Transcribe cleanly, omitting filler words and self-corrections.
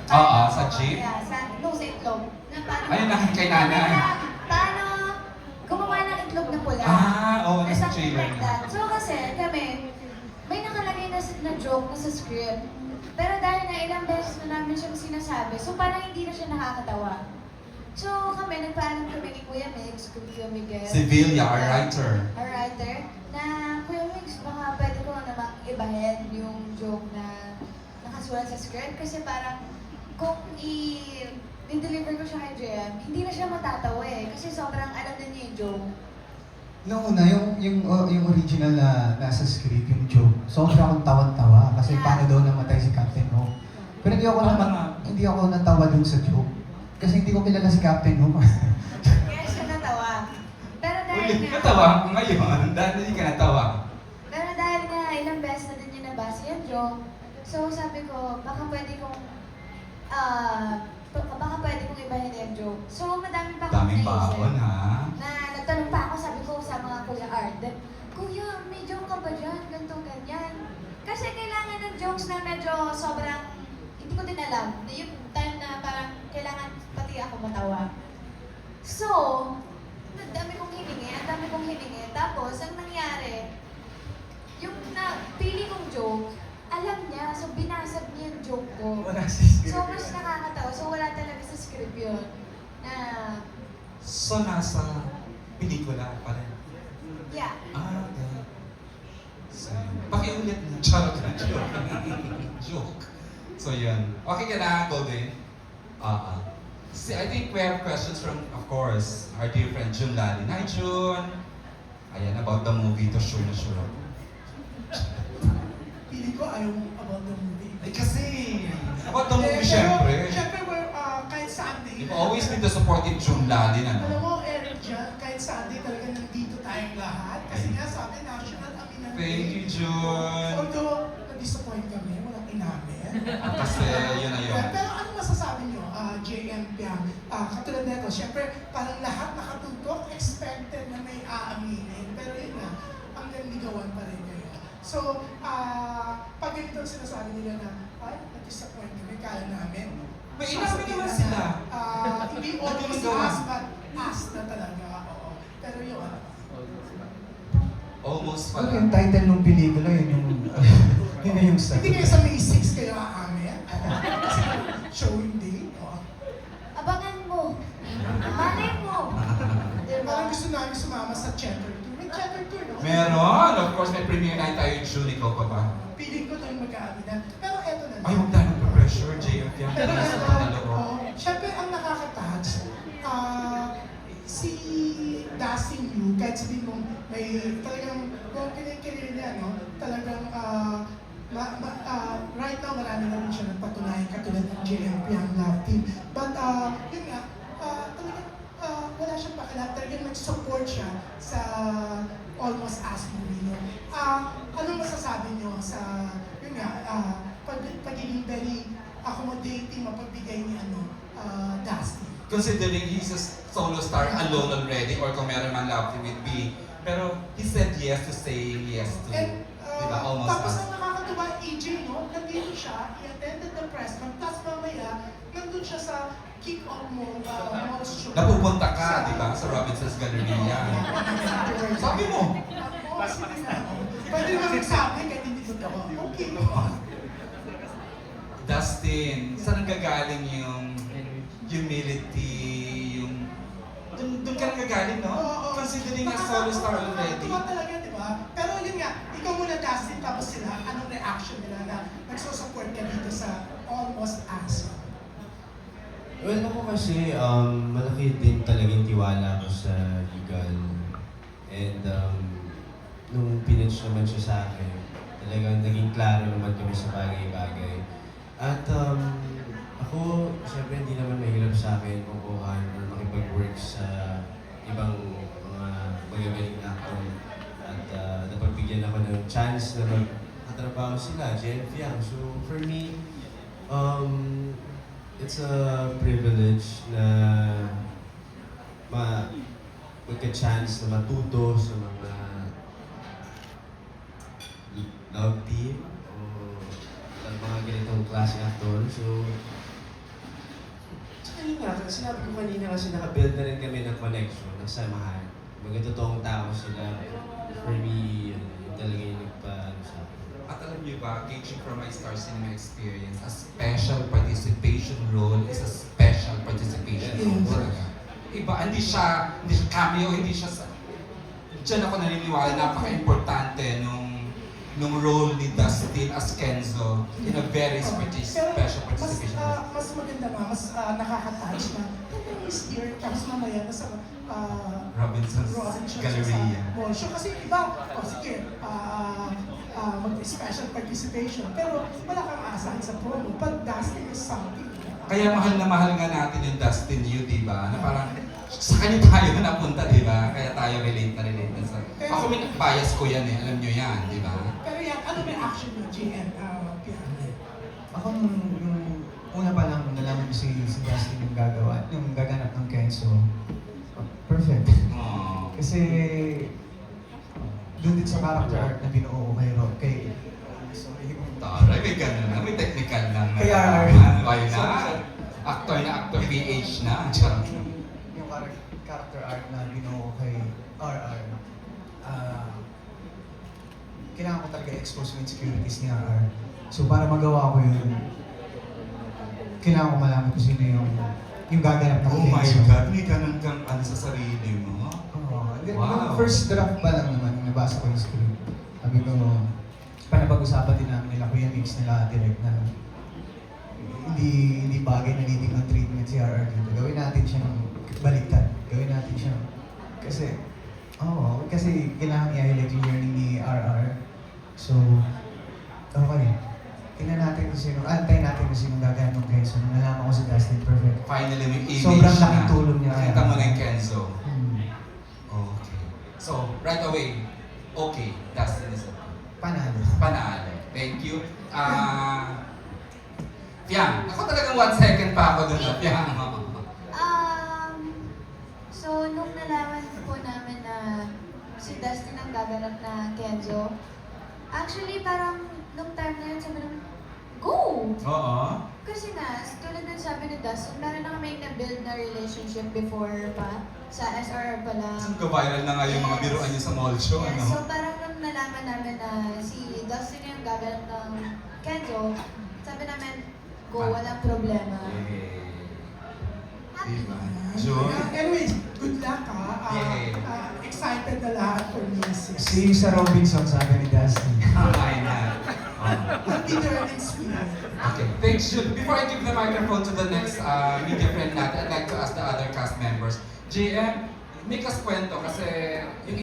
Oo, sa jeep? Yeah, sa itlog. Na paano, Ayun na, kay nanay. Paano gumawa ng itlog na pula. Oo, Or nasa something trailer like na. that. So kasi kami, may nakalagay na joke na sa script. Pero dahil na ilang beses na namin siyang sinasabi, so parang hindi na siya nakakatawa. So kami, nagpaalam kami ni Kuya Mix, Kuya Miguel. Si Villa, our writer. Our writer, na Kuya Mix, baka pwede ko namang ibahin yung joke na nakasulat sa script. Kasi parang kung i-deliver ko siya kay JM, hindi na siya matatawa eh. Kasi sobrang alam na niya yung joke. Noong una, yung original na nasa script, yung joke, sobra akong tawan-tawa kasi Yeah. paano daw namatay si Captain Hook. Pero hindi ako natawa dun sa joke. Kasi hindi ko kilala si Captain Hook. Kaya siya natawa. Pero dahil Ulit, nga... natawa ako ngayon. Dahil hindi ka natawa. Pero dahil nga ilang beses na din niya nabasa yung joke, so sabi ko, baka pwede kong... baka pwede kong ibahin yung joke. So madami pa akong Daming naisip. baon, ha? Na nagtanong pa ako, sabi ko sa mga Kuya Art, Kuya, may joke ka ba dyan? Ganito, ganyan. Kasi kailangan ng jokes na medyo sobrang, hindi ko din alam. Na yung time na parang kailangan pati ako matawa. So, ang dami kong hiningi. Tapos, ang nangyari, yung napili kong joke, alam niya, so binasag niya yung joke ko. Wala sa script. So, mas nakakatawa. So, wala talaga sa script yun. Na, So, nasa pelikula pa rin. yeah. Okay. So, pakiulit na. Charot na. Joke. Joke. So, yun. Okay ka na, Golden? See, I think we have questions from, of course, our dear friend June Lalin. Hi, June! Ayan, about the movie to sure na sure ako. Pili ko ayaw about the movie. Eh, kasi, about the movie, syempre. Siyempre, kahit Sunday. You always need to support yung June Lalin, Alam ano? mo, Eric dyan, kahit Sunday talaga nandito tayong lahat. Kasi nga sabi, national aminan. Thank you, June! Although, na-disappoint kami, walang inamin. Kasi, yun na yun. Pero ano masasabi nyo, JM Piang? Katulad nito, siyempre, parang lahat nakatutok, expected na may aaminin. Pero yun nga, hanggang ligawan pa rin kayo. So, pag ganito ang sinasabi nila na, ay, na-disappoint kami, kaya namin. May inamin Sasabihin naman na sila. Hindi always Nagagawa. us, but us na talaga. Oo. Pero yun, Almost pa Ano yung title ng pelikula, yun yung... yun na yung sagot. hindi kayo sa May 6 kayo aamin. Kasi showing day. Oo. Abangan mo. Malay mo. Diba? Parang gusto namin sumama sa Cheddar Tour. May Cheddar Tour, no? Meron! Of course, may premiere night tayo yung June. Ikaw pa ba? Piling ko tayong mag-aaminan. Pero eto na Ay, huwag tayo pressure, JF yan. Pero Hindi ano, sa panalo. syempre ang nakaka-touch, si Dustin Yu, kahit sabihin mo, may talagang, kung kinikirir niya, no? Talagang, right now, marami na rin siya nagpatunayan katulad ng JMP ang love team. But, yun nga, talagang, wala siyang pakialam. Talagang nag-support siya sa Almost As movie, no? Anong masasabi niyo sa, yun nga, pagiging very accommodating, mapagbigay ni Dusty. Considering he's a solo star alone already, or kung meron man love team with B, pero he said yes to say yes to, And, di ba, Almost tapos Us. ang nakakatuwa, AJ, no? Nandito siya, he attended the press con, tapos mamaya, nandun siya sa kick-off mo, show. Napupunta ka, di ba, sa Robinson's Galleria. Sabi mo! Pwede naman magsabi kahit hindi totoo. Okay. Dustin, saan nanggagaling yung humility, yung... Doon ka nanggagaling, no? Considering a solo star already. Nakakatuwa talaga, di ba? Pero yun nga, ikaw muna Dustin, tapos sila, anong reaction nila na nagsusupport ka dito sa Almost Us? Well, ako kasi, malaki din talagang tiwala ko sa legal. And nung pinitch naman siya sa akin, talagang naging klaro naman kami sa bagay-bagay. At ako, syempre hindi naman mahirap sa akin kukuhan or makipag-work sa ibang mga magagaling na actor. At napagbigyan ako ng chance na magkatrabaho sila, Jen Fiang. So for me, it's a privilege na magka-chance na matuto sa mga love team o sa mga ganitong klase actor. So, Yun nga, sinabi ko kanina kasi nakabuild na rin kami ng connection, ng samahan. Mga totoong tao sila. For me, yun talaga yung nagpa-ano sa akin. At alam niyo ba, gauging from my Star Cinema experience, a special participation role is a special participation role. Yes. Talaga. Iba, hindi siya cameo, hindi siya sa... Diyan ako naniniwala, napaka-importante nung role ni Dustin as Kenzo in a very special participation role. Mas maganda nga, mas nakaka-touch na. Yung is here, tapos mamaya nasa Robinson's Robinson Galleria. sa mall show. Kasi iba, sige, mag-special participation. Pero wala kang asahan sa promo. But Dustin is something. Kaya mahal na mahal nga natin yung Dustin Yu, di ba? Na parang sa kanya tayo napunta, di ba? Kaya tayo relate na sa... Ako may bias ko yan eh, alam nyo yan, di ba? Pero yan, ano may action mo, GN? Ako yung una pa lang nalaman ko si Dustin yung gaganap ng Kenzo. Perfect. Oh. Kasi doon din sa character art na binuo ko kay sorry. Taray, may ganun na, may technical na. Kaya, why na? Actor na actor, PH na. Charot. Yung character art na binuo ko kay RR, kailangan ko talaga expose yung insecurities ni RR. So para magawa ko yun, kailangan ko malaman kung sino yung gaganap ng Oh my Kenzo. God, may ganun kang ano sa sarili mo. Wow. First draft pa lang naman, nung nabasa ko yung script. Sabi ko, panapag-usapan din namin nila Kuya Mix nila direct na hindi bagay na leading ang treatment si RR dito. Gawin natin siya ng baliktad. Gawin natin siya kasi kailangan i-highlight yung learning ni RR. So, okay. Tingnan natin kung sino, antayin natin kung sino gaganap ng Kenzo. Nung nalaman ko si Dustin, perfect. Finally, may image Sobrang na. laking tulong niya. Nakita mo na yung Kenzo. Hmm. Okay. So, right away, okay, Dustin is okay. Panalo. Panalo. Thank you. Piang, ako talagang 1 second pa ako dun sa Piang. So, nung nalaman po namin na si Dustin ang gaganap na Kenzo, actually parang nung time na yun sabi namin, go! Oo. Kasi nga, tulad ng sabi ni Dustin, meron na kami na-build na relationship before pa, sa SRR pa lang. Viral na nga yung mga biruan niyo sa mall show, Yeah, ano? so parang nung nalaman namin na si Dustin yung gaganap ng Kenzo, sabi namin, go, walang problema. Diba? Joy? Anyways, good luck ha. Yay. Excited na lahat for music. See you sa Robinson, sabi ni Dustin. Ay na. I'll be there next week. Okay, thanks, Jude. Before I give the microphone to the next media friend natin, I'd like to ask the other cast members. JM, make us kwento kasi yung